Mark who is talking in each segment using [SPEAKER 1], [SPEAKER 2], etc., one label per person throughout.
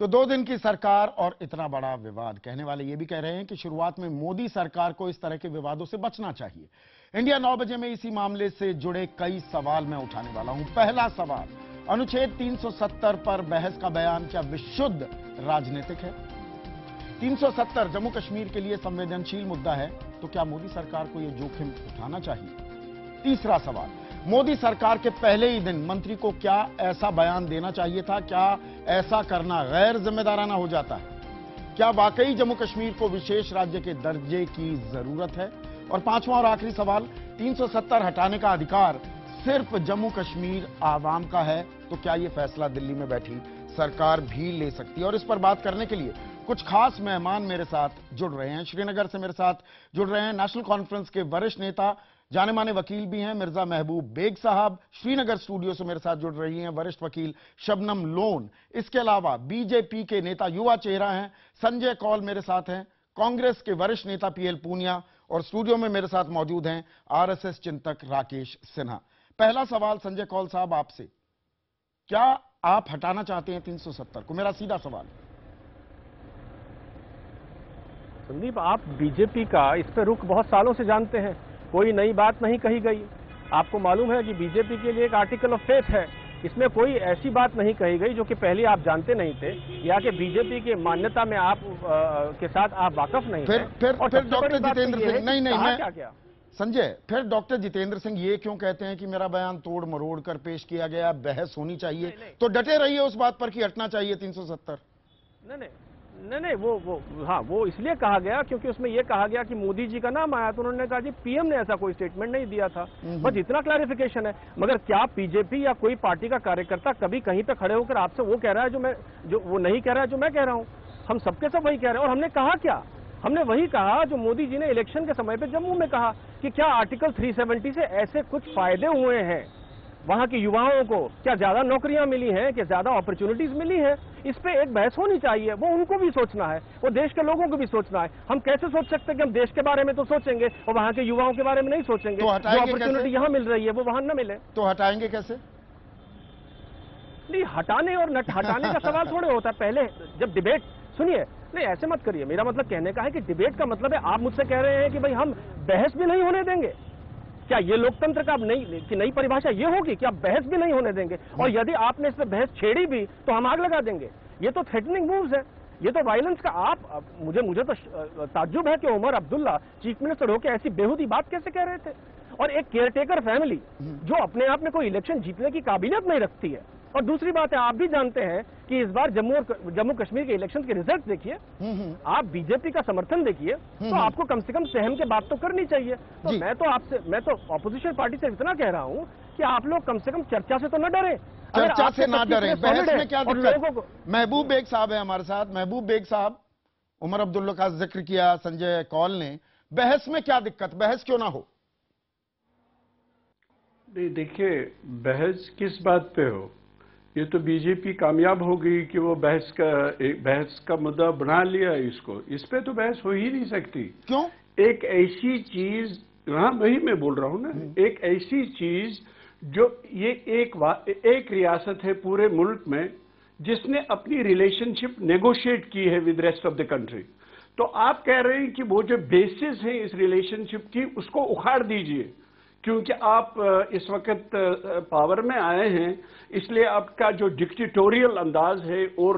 [SPEAKER 1] तो 2 दिन की सरकार और इतना बड़ा विवाद। कहने वाले ये भी कह रहे हैं कि शुरुआत में मोदी सरकार को इस तरह के विवादों से बचना चाहिए। इंडिया 9 बजे में इसी मामले से जुड़े कई सवाल मैं उठाने वाला हूं। पहला सवाल, अनुच्छेद 370 पर बहस का बयान क्या विशुद्ध राजनीतिक है? 370 जम्मू कश्मीर के लिए संवेदनशील मुद्दा है, तो क्या मोदी सरकार को यह जोखिम उठाना चाहिए? तीसरा सवाल, मोदी सरकार के पहले ही दिन मंत्री को क्या ऐसा बयान देना चाहिए था? क्या ऐसा करना गैर जिम्मेदाराना हो जाता है? क्या वाकई जम्मू कश्मीर को विशेष राज्य के दर्जे की जरूरत है? और पांचवां और आखिरी सवाल, 370 हटाने का अधिकार सिर्फ जम्मू कश्मीर आवाम का है, तो क्या यह फैसला दिल्ली में बैठी सरकार भी ले सकती है? और इस पर बात करने के लिए कुछ खास मेहमान मेरे साथ जुड़ रहे हैं। श्रीनगर से मेरे साथ जुड़ रहे हैं नेशनल कॉन्फ्रेंस के वरिष्ठ नेता, जाने माने वकील भी हैं, मिर्जा महबूब बेग साहब। श्रीनगर स्टूडियो से मेरे साथ जुड़ रही हैं वरिष्ठ वकील शबनम लोन। इसके अलावा बीजेपी के नेता, युवा चेहरा हैं, संजय कौल मेरे साथ हैं। कांग्रेस के वरिष्ठ नेता पीएल पूनिया, और स्टूडियो में मेरे साथ मौजूद हैं आरएसएस चिंतक राकेश सिन्हा। पहला सवाल संजय कौल साहब आपसे, क्या आप हटाना चाहते हैं 370 को? मेरा सीधा सवाल।
[SPEAKER 2] संदीप, आप बीजेपी का इस पर रुख बहुत सालों से जानते हैं, कोई नई बात नहीं कही गई। आपको मालूम है कि बीजेपी के लिए एक आर्टिकल ऑफ फेथ है, इसमें कोई ऐसी बात नहीं कही गई जो कि पहले आप जानते नहीं थे, या कि बीजेपी की मान्यता में आप के साथ आप वाकफ नहीं थे।
[SPEAKER 1] फिर डॉक्टर जितेंद्र सिंह, नहीं मैं
[SPEAKER 2] क्या
[SPEAKER 1] संजय, फिर डॉक्टर जितेंद्र सिंह ये क्यों कहते हैं कि मेरा बयान तोड़ मरोड़ कर पेश किया गया, बहस होनी चाहिए? तो डटे रहिए उस बात पर कि हटना चाहिए 370।
[SPEAKER 2] नहीं, वो इसलिए कहा गया क्योंकि उसमें यह कहा गया कि मोदी जी का नाम आया, तो उन्होंने कहा जी पीएम ने ऐसा कोई स्टेटमेंट नहीं दिया था। बस इतना क्लैरिफिकेशन है। मगर क्या बीजेपी या कोई पार्टी का कार्यकर्ता कभी कहीं पे खड़े होकर आपसे वो कह रहा है जो वो नहीं कह रहा है जो मैं कह रहा हूं? हम सबके सब वही कह रहे हैं। और हमने कहा क्या? हमने वही कहा जो मोदी जी ने इलेक्शन के समय पे जम्मू में कहा कि क्या आर्टिकल 370 से ऐसे कुछ फायदे हुए हैं वहां के युवाओं को, क्या ज्यादा नौकरियां मिली हैं, क्या ज्यादा अपॉर्चुनिटीज मिली हैं? इस पे एक बहस होनी चाहिए। वो उनको भी सोचना है, वो देश के लोगों को भी सोचना है। हम कैसे सोच सकते हैं कि हम देश के बारे में तो सोचेंगे और वहां के युवाओं के बारे में नहीं सोचेंगे?
[SPEAKER 1] तो
[SPEAKER 2] जो अपॉर्चुनिटी यहाँ मिल रही है वो वहां न मिले
[SPEAKER 1] तो हटाएंगे कैसे?
[SPEAKER 2] नहीं, हटाने और न हटाने का सवाल थोड़े होता है। पहले जब डिबेट, सुनिए, नहीं ऐसे मत करिए। मेरा मतलब कहने का है कि डिबेट का मतलब है आप मुझसे कह रहे हैं कि भाई हम बहस भी नहीं होने देंगे। क्या ये लोकतंत्र का नई परिभाषा ये होगी कि आप बहस भी नहीं होने देंगे? और यदि आपने इस पर बहस छेड़ी भी तो हम आग लगा देंगे। ये तो थ्रेटनिंग मूव्स है, ये तो वायलेंस का। आप मुझे तो ताज्जुब है कि उमर अब्दुल्ला चीफ मिनिस्टर होकर ऐसी बेहूदी बात कैसे कह रहे थे? और एक केयरटेकर फैमिली जो अपने आप में कोई इलेक्शन जीतने की काबिलियत नहीं रखती है। और दूसरी बात है, आप भी जानते हैं कि इस बार जम्मू कश्मीर के इलेक्शन के रिजल्ट देखिए, आप बीजेपी का समर्थन देखिए, तो आपको कम से कम सहम के बात तो करनी चाहिए। तो मैं तो ऑपोजिशन पार्टी से इतना कह रहा हूं कि आप लोग कम से कम चर्चा से तो न डरें।
[SPEAKER 1] चर्चा से ना डरें, बहस में क्या दिक्कत? महबूब बेग साहब है हमारे साथ। महबूब बेग साहब, उमर अब्दुल्ला का जिक्र किया संजय कौल ने, बहस में क्या दिक्कत? बहस क्यों ना हो?
[SPEAKER 3] नहीं, देखिए, बहस किस बात पे हो? ये तो बीजेपी कामयाब हो गई कि वो बहस का मुद्दा बना लिया इसको। इस पे तो बहस हो ही नहीं सकती।
[SPEAKER 1] क्यों?
[SPEAKER 3] एक ऐसी चीज, हाँ वही मैं बोल रहा हूं ना, एक ऐसी चीज जो ये एक रियासत है पूरे मुल्क में जिसने अपनी रिलेशनशिप नेगोशिएट की है with rest of the country. तो आप कह रहे हैं कि वो जो बेसिस है इस रिलेशनशिप की उसको उखाड़ दीजिए क्योंकि आप इस वक्त पावर में आए हैं, इसलिए आपका जो डिक्टेटोरियल अंदाज है और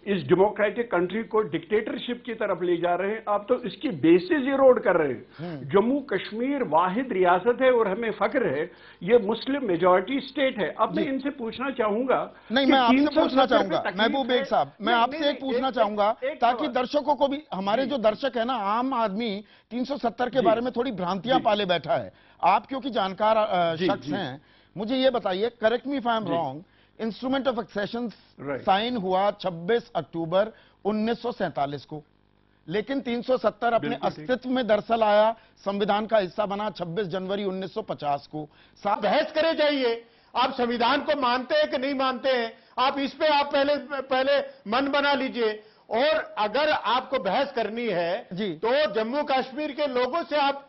[SPEAKER 3] इस डेमोक्रेटिक कंट्री को डिक्टेटरशिप की तरफ ले जा रहे हैं, आप तो इसकी बेसिस इरोड कर रहे हैं। जम्मू कश्मीर वाहिद रियासत है और हमें फख्र है, ये मुस्लिम मेजॉरिटी स्टेट है। अब मैं इनसे पूछना चाहूंगा,
[SPEAKER 1] नहीं मैं आपसे पूछना चाहूंगा महबूब बेग साहब, मैं आपसे पूछना चाहूंगा ताकि दर्शकों को भी, हमारे जो दर्शक है ना, आम आदमी 370 के बारे में थोड़ी भ्रांतियां पाले बैठा है। आप क्योंकि जानकार शख्स हैं, मुझे ये बताइए, correct me if I am wrong, instrument of accession sign हुआ 26 अक्टूबर 1947 को, लेकिन 370 अपने अस्तित्व में दरअसल आया, संविधान का हिस्सा बना 26 जनवरी 1950 को।
[SPEAKER 4] बहस करे जाइए, आप संविधान को मानते हैं कि नहीं मानते हैं, आप इस पे आप पहले मन बना लीजिए। और अगर आपको बहस करनी है तो जम्मू कश्मीर के लोगों से आप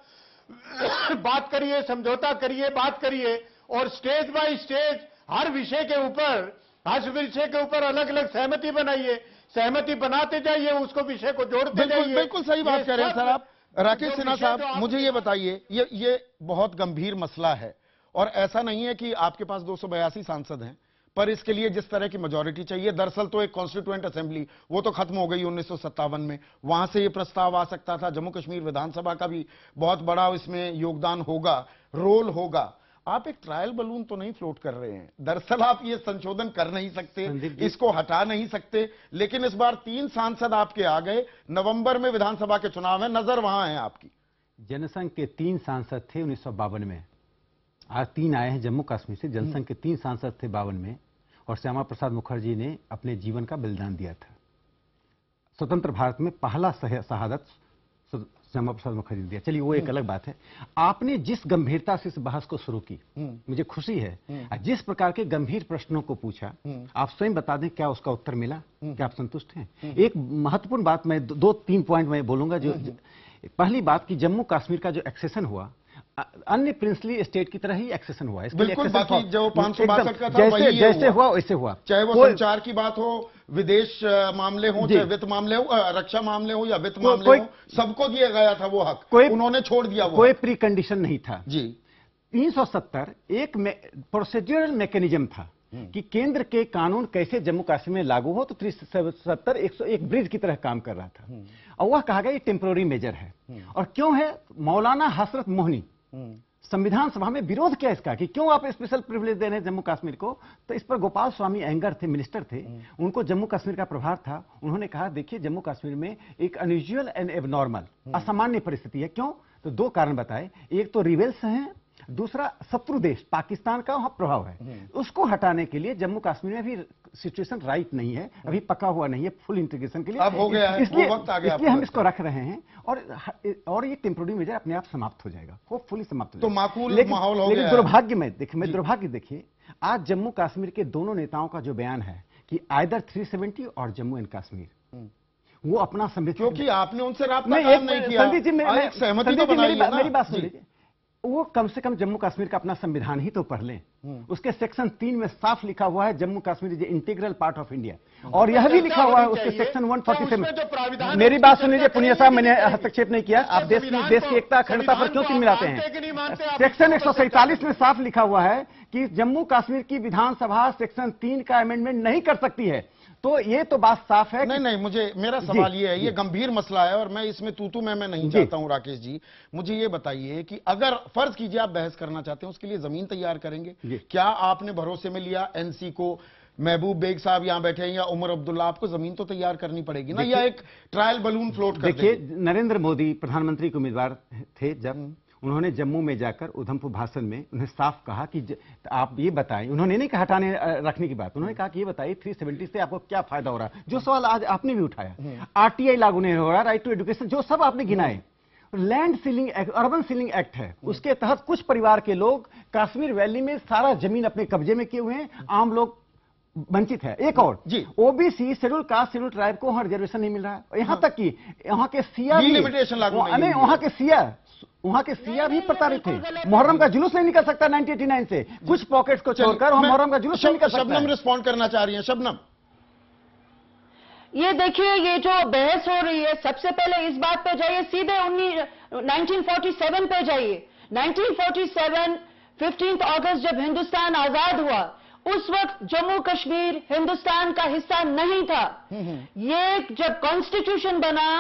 [SPEAKER 4] बात करिए, समझौता करिए, बात करिए, और स्टेज बाय स्टेज हर विषय के ऊपर हर विषय के ऊपर अलग अलग सहमति बनाइए, सहमति बनाते जाइए, उसको विषय को जोड़ते जाइए।
[SPEAKER 1] बिल्कुल सही बात कह रहे हैं सर आप। राकेश सिन्हा साहब, मुझे ये बताइए, ये बहुत गंभीर मसला है और ऐसा नहीं है कि आपके पास 282 सांसद हैं, पर इसके लिए जिस तरह की मेजॉरिटी चाहिए, दरअसल तो एक कॉन्स्टिट्यूएंट असेंबली वो तो खत्म हो गई 1957 में, वहां से ये प्रस्ताव आ सकता था। जम्मू कश्मीर विधानसभा का भी बहुत बड़ा इसमें योगदान होगा, रोल होगा। आप एक ट्रायल बलून तो नहीं फ्लोट कर रहे हैं। दरअसल आप ये संशोधन कर नहीं सकते, इसको हटा नहीं सकते, लेकिन इस बार 3 सांसद आपके आ गए। नवंबर में विधानसभा के चुनाव है, नजर वहां है आपकी।
[SPEAKER 5] जनसंघ के 3 सांसद थे 1952 में, आज 3 आए हैं जम्मू कश्मीर से। जनसंघ के 3 सांसद थे 52 में, और श्यामा प्रसाद मुखर्जी ने अपने जीवन का बलिदान दिया था। स्वतंत्र भारत में पहला शहादत श्यामा प्रसाद मुखर्जी ने दिया। चलिए वो एक अलग बात है। आपने जिस गंभीरता से इस बहस को शुरू की, मुझे खुशी है। जिस प्रकार के गंभीर प्रश्नों को पूछा, आप स्वयं बता दें क्या उसका उत्तर मिला, क्या आप संतुष्ट हैं? एक महत्वपूर्ण बात मैं 2-3 पॉइंट में बोलूंगा। जो पहली बात कि जम्मू कश्मीर का जो एक्सेशन हुआ, अन्य प्रिंसली स्टेट की तरह ही एक्सेशन हुआ।
[SPEAKER 1] बिल्कुल, बाकी जो 562 का था वही
[SPEAKER 5] जैसे हुआ वैसे हुआ,
[SPEAKER 1] चाहे वो संचार की बात हो, विदेश मामले हो, चाहे वित्त मामले हो, रक्षा मामले हो या वित्त मामले हो, सबको दिया गया था वो हक, उन्होंने छोड़ दिया। वो
[SPEAKER 5] कोई प्री कंडीशन नहीं था
[SPEAKER 1] जी।
[SPEAKER 5] 370 एक प्रोसीड्यूरल मैकेनिज्म था कि केंद्र के कानून कैसे जम्मू कश्मीर में लागू हो, तो 370 101 ब्रिज की तरह काम कर रहा था। और वह कहा गया ये टेम्पोररी मेजर है। और क्यों है? मौलाना हसरत मोहनी संविधान सभा में विरोध किया इसका कि क्यों आप स्पेशल प्रिविलेज दे रहे हैं जम्मू कश्मीर को। तो इस पर गोपाल स्वामी अयंगर थे, मिनिस्टर थे, उनको जम्मू कश्मीर का प्रभार था। उन्होंने कहा देखिए जम्मू कश्मीर में एक अनयूजुअल एंड एबनॉर्मल असामान्य परिस्थिति है। क्यों? तो 2 कारण बताए। एक तो रिबेल्स हैं, दूसरा शत्रु देश पाकिस्तान का वहां प्रभाव है। उसको हटाने के लिए जम्मू कश्मीर में भी सिचुएशन राइट नहीं है, अभी पका हुआ नहीं है फुल इंटीग्रेशन के लिए।
[SPEAKER 1] अब हो गया है,
[SPEAKER 5] इसलिए
[SPEAKER 1] वक्त आ गया,
[SPEAKER 5] इसलिए हम इसको रख रहे हैं। और ये टेम्पोररी मेजर अपने आप समाप्त हो जाएगा, होपफुली समाप्त हो
[SPEAKER 1] तो
[SPEAKER 5] जाएगा।
[SPEAKER 1] माकूल माहौल हो गया।
[SPEAKER 5] लेकिन दुर्भाग्य में देखिए, आज जम्मू कश्मीर के दोनों नेताओं का जो बयान है कि आइदर 370 और जम्मू एंड कश्मीर, वो अपना संविधान,
[SPEAKER 1] क्योंकि आपने उनसे राब्ता कायम नहीं किया।
[SPEAKER 5] संदीप जी,
[SPEAKER 1] सहमति तो बनाइए ना।
[SPEAKER 5] मेरी बात सुन लीजिए। वो कम से कम जम्मू कश्मीर का अपना संविधान ही तो पढ़ लें। उसके सेक्शन 3 में साफ लिखा हुआ है Jammu Kashmir is integral part of India. और यह भी लिखा हुआ है उसके सेक्शन 147। मेरी बात सुन लीजिए पुनिया साहब, मैंने हस्तक्षेप नहीं किया। आप देश की एकता अखंडता पर क्यों चिन्ह मिलाते हैं? सेक्शन 147 में साफ लिखा हुआ है कि जम्मू कश्मीर की विधानसभा सेक्शन 3 का अमेंडमेंट नहीं कर सकती है। तो ये तो बात साफ है।
[SPEAKER 1] नहीं, मेरा सवाल ये है, ये गंभीर मसला है और मैं इसमें तू मैं नहीं चाहता हूं। राकेश जी, मुझे ये बताइए कि अगर फर्ज कीजिए आप बहस करना चाहते हैं, उसके लिए जमीन तैयार करेंगे? क्या आपने भरोसे में लिया एनसी को? महबूब बेग साहब यहां बैठे हैं या उमर अब्दुल्ला, आपको जमीन तो तैयार करनी पड़ेगी ना, या एक ट्रायल बलून फ्लोट कर?
[SPEAKER 5] देखिए, नरेंद्र मोदी प्रधानमंत्री के उम्मीदवार थे, जब उन्होंने जम्मू में जाकर उधमपुर भाषण में उन्हें साफ कहा कि आप ये बताएं, उन्होंने नहीं कहा हटाने रखने की बात, उन्होंने कहा कि ये बताइए 370 से आपको क्या फायदा हो रहा है। जो सवाल आज आपने भी उठाया, आरटीआई लागू नहीं हो रहा, राइट टू एजुकेशन, जो सब आपने गिनाए। Land ceiling act, urban ceiling act है, उसके तहत कुछ परिवार के लोग कश्मीर वैली में सारा जमीन अपने कब्जे में किए हुए हैं, आम लोग वंचित है। एक और OBC, schedule caste, schedule tribe को वहां रिजर्वेशन नहीं मिल रहा है। यहां तक कि वहां के सिया भी
[SPEAKER 1] लिमिटेशन लागू नहीं,
[SPEAKER 5] वहां के सिया भी प्रताड़ित थे। मुहर्रम का जुलूस नहीं निकल सकता 1989 से, कुछ पॉकेट्स को छोड़कर मुहर्रम का जुलूस नहीं निकल सकता।
[SPEAKER 1] शबनम रिस्पॉन्ड करना चाह रही है। शबनम,
[SPEAKER 6] ये देखिए, ये जो बहस हो रही है, सबसे पहले इस बात पे जाइए, सीधे 1947 पे जाइए। 1947 15 अगस्त जब हिंदुस्तान आजाद हुआ, उस वक्त जम्मू कश्मीर हिंदुस्तान का हिस्सा नहीं था। ये जब कॉन्स्टिट्यूशन बना,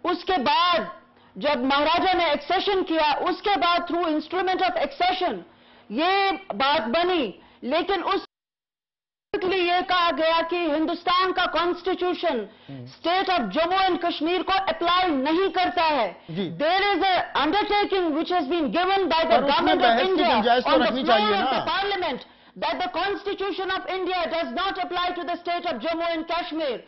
[SPEAKER 6] उसके बाद जब महाराजा ने एक्सेशन किया, उसके बाद थ्रू इंस्ट्रूमेंट ऑफ एक्सेशन ये बात बनी। लेकिन उस ये कहा गया कि हिंदुस्तान का constitution state of Jammu and Kashmir को अप्लाई नहीं करता है। There is a undertaking which has been given by the government of India on the floor of the parliament that the Constitution of India does not apply to the state of Jammu and Kashmir.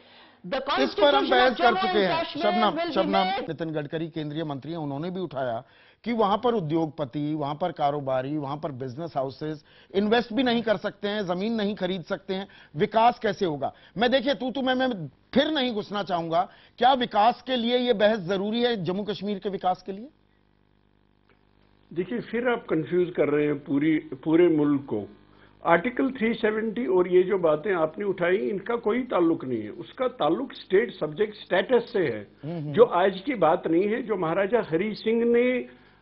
[SPEAKER 6] The Constitution of Jammu and Kashmir will be made.
[SPEAKER 1] Nitin Gadkari केंद्रीय मंत्री हैं, उन्होंने भी उठाया कि वहां पर उद्योगपति, वहां पर कारोबारी, वहां पर बिजनेस हाउसेस इन्वेस्ट भी नहीं कर सकते हैं, जमीन नहीं खरीद सकते हैं, विकास कैसे होगा? मैं देखिए मैं फिर नहीं घुसना चाहूंगा, क्या विकास के लिए यह बहस जरूरी है जम्मू कश्मीर के विकास के लिए?
[SPEAKER 3] देखिए, फिर आप कंफ्यूज कर रहे हैं पूरे मुल्क को। आर्टिकल 370 और ये जो बातें आपने उठाई इनका कोई ताल्लुक नहीं है। उसका ताल्लुक स्टेट सब्जेक्ट स्टेटस से है, जो आज की बात नहीं है। जो महाराजा हरि सिंह ने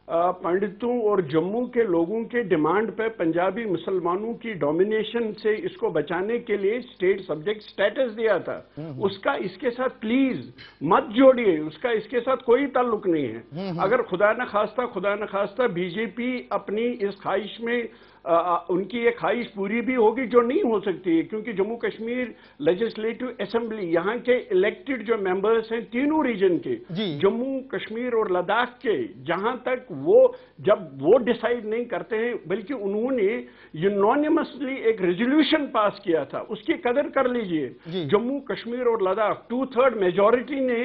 [SPEAKER 3] पंडितों और जम्मू के लोगों के डिमांड पे पंजाबी मुसलमानों की डोमिनेशन से इसको बचाने के लिए स्टेट सब्जेक्ट स्टेटस दिया था, उसका इसके साथ प्लीज मत जोड़िए। उसका इसके साथ कोई ताल्लुक नहीं है। अगर खुदा न खास्ता बीजेपी अपनी इस ख्वाहिश में उनकी ये ख्वाहिश पूरी भी होगी, जो नहीं हो सकती है, क्योंकि जम्मू कश्मीर लेजिस्लेटिव असेंबली यहाँ के इलेक्टेड जो मेंबर्स हैं तीनों रीजन के, जम्मू कश्मीर और लद्दाख के, जहां तक वो जब वो डिसाइड नहीं करते हैं, बल्कि उन्होंने यूनानिमसली एक रेजोल्यूशन पास किया था, उसकी कदर कर लीजिए। जम्मू कश्मीर और लद्दाख 2/3 मेजॉरिटी ने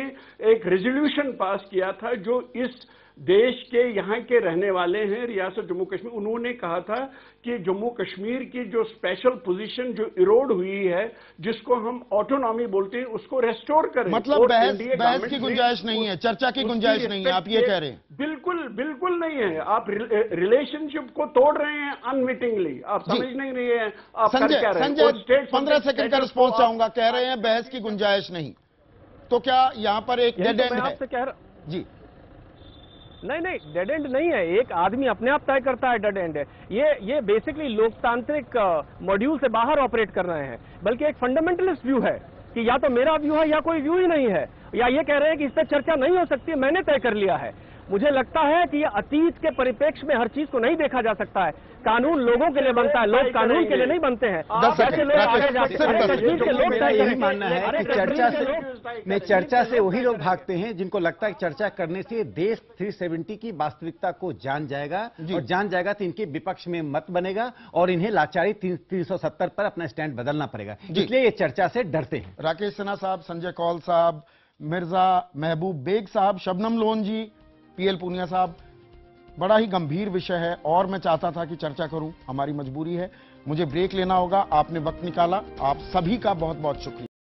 [SPEAKER 3] एक रेजोल्यूशन पास किया था, जो इस देश के यहाँ के रहने वाले हैं, रियासत जम्मू कश्मीर। उन्होंने कहा था कि जम्मू कश्मीर की जो स्पेशल पोजीशन जो इरोड हुई है, जिसको हम ऑटोनॉमी बोलते हैं, उसको रेस्टोर करें।
[SPEAKER 1] मतलब बहस की गुंजाइश नहीं है, चर्चा की गुंजाइश नहीं है, आप ये कह रहे हैं?
[SPEAKER 3] बिल्कुल नहीं है। आप रिलेशनशिप को तोड़ रहे हैं अनविटिंगली, आप समझ नहीं रहे हैं आप कर क्या रहे हैं।
[SPEAKER 1] संजय 15 सेकंड का रिस्पॉन्स चाहूंगा। कह रहे हैं बहस की गुंजाइश नहीं, तो क्या यहां पर एक डेड एंड है? जी
[SPEAKER 2] नहीं, डेड एंड नहीं है। एक आदमी अपने आप तय करता है डेड एंड है। ये बेसिकली लोकतांत्रिक मॉड्यूल से बाहर ऑपरेट कर रहे हैं, बल्कि एक फंडामेंटलिस्ट व्यू है कि या तो मेरा व्यू है या कोई व्यू ही नहीं है, या ये कह रहे हैं कि इस पर चर्चा नहीं हो सकती, मैंने तय कर लिया है। मुझे लगता है कि ये अतीत के परिप्रेक्ष्य में हर चीज को नहीं देखा जा सकता है। कानून लोगों के लिए बनता है, लोग कानून के लिए नहीं बनते हैं। जैसे लोग आगे जाते हैं, कश्मीर के लोग
[SPEAKER 5] मेरा यही मानना है कि चर्चा से वही लोग भागते हैं जिनको लगता है कि चर्चा करने से देश 370 की वास्तविकता को जान जाएगा, और जान जाएगा तो इनके विपक्ष में मत बनेगा और इन्हें लाचारी 370 पर अपना स्टैंड बदलना पड़ेगा, इसलिए ये चर्चा से डरते हैं।
[SPEAKER 1] राकेश सिन्हा साहब, संजय कौल साहब, मिर्जा महबूब बेग साहब, शबनम लोन जी, पीएल पूनिया साहब, बड़ा ही गंभीर विषय है और मैं चाहता था कि चर्चा करूं, हमारी मजबूरी है, मुझे ब्रेक लेना होगा, आपने वक्त निकाला, आप सभी का बहुत बहुत शुक्रिया।